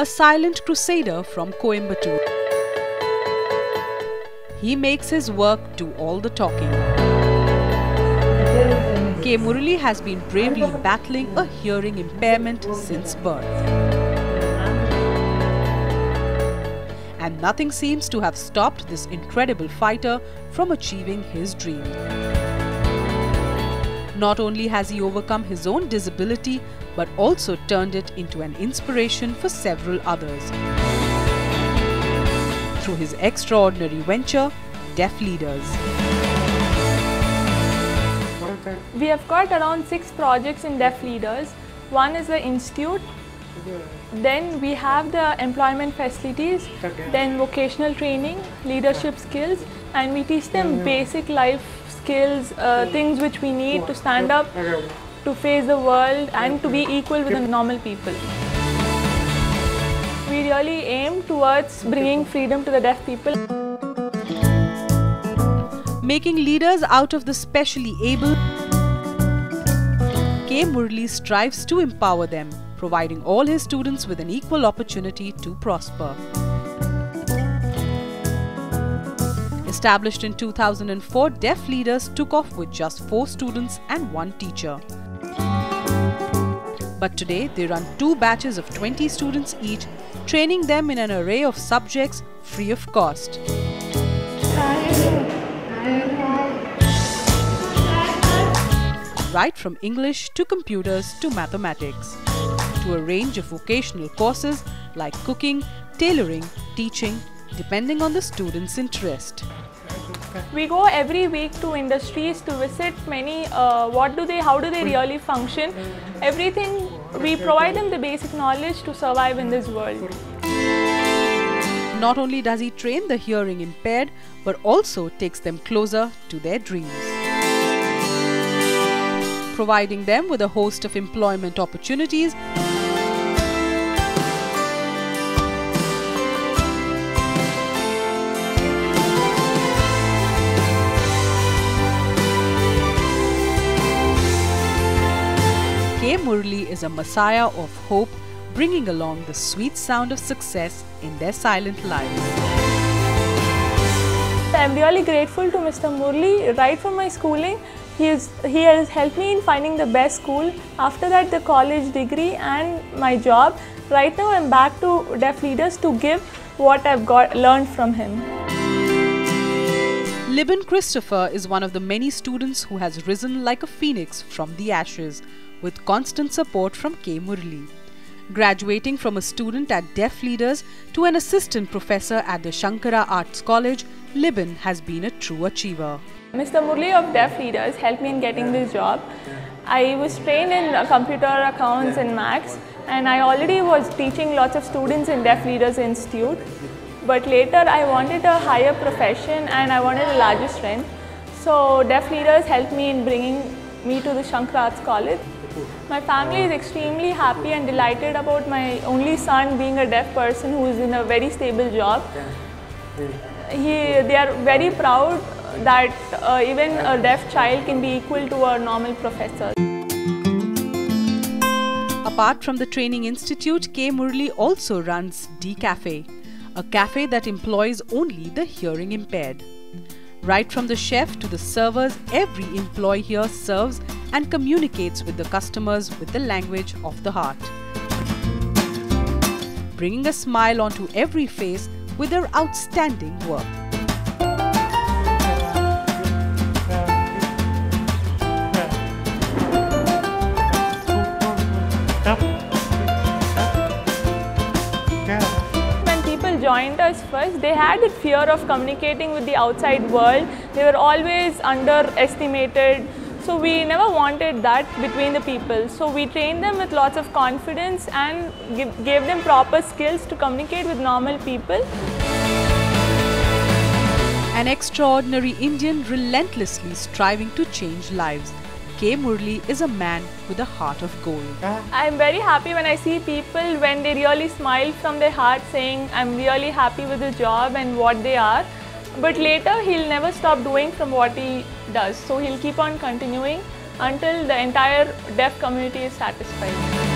a silent crusader from Coimbatore. He makes his work do all the talking. K. Murali has been bravely battling a hearing impairment since birth. And nothing seems to have stopped this incredible fighter from achieving his dream. Not only has he overcome his own disability, but also turned it into an inspiration for several others through his extraordinary venture, Deaf Leaders. We have got around 6 projects in Deaf Leaders. One is the institute, then we have the employment facilities, then vocational training, leadership skills, and we teach them basic life skills, things which we need to stand up, to face the world and to be equal with the normal people. We really aim towards bringing freedom to the deaf people. Making leaders out of the specially able, K. Murali strives to empower them, providing all his students with an equal opportunity to prosper. Established in 2004, Deaf Leaders took off with just 4 students and 1 teacher. But today, they run 2 batches of 20 students each, training them in an array of subjects free of cost. Right from English to computers to mathematics, to a range of vocational courses like cooking, tailoring, teaching, depending on the student's interest. We go every week to industries to visit many, how do they really function, everything. We provide them the basic knowledge to survive in this world. Not only does he train the hearing impaired, but also takes them closer to their dreams, providing them with a host of employment opportunities, K. Murali is a messiah of hope, bringing along the sweet sound of success in their silent lives. I am really grateful to Mr. Murali. Right from my schooling, he has helped me in finding the best school. After that, the college degree and my job. Right now, I am back to Deaf Leaders to give what I've learned from him. Libin Christopher is one of the many students who has risen like a phoenix from the ashes, with constant support from K. Murali. Graduating from a student at Deaf Leaders to an assistant professor at the Shankara Arts College, Libin has been a true achiever. Mr. Murali of Deaf Leaders helped me in getting this job. I was trained in computer accounts and maths, and I already was teaching lots of students in Deaf Leaders Institute. But later I wanted a higher profession and I wanted a larger strength. So Deaf Leaders helped me in bringing me to the Shankara Arts College. My family is extremely happy and delighted about my only son being a deaf person who is in a very stable job. They are very proud that even a deaf child can be equal to a normal professor. Apart from the Training Institute, K. Murali also runs D Cafe, a cafe that employs only the hearing impaired. Right from the chef to the servers, every employee here serves and communicates with the customers with the language of the heart, bringing a smile onto every face with their outstanding work. When people joined us first, they had a fear of communicating with the outside world. They were always underestimated. So we never wanted that between the people. So we trained them with lots of confidence and gave them proper skills to communicate with normal people. An extraordinary Indian relentlessly striving to change lives. K. Murali is a man with a heart of gold. I'm very happy when I see people when they really smile from their heart saying, I'm really happy with the job and what they are. But later he'll never stop doing from what he does. So he'll keep on continuing until the entire deaf community is satisfied.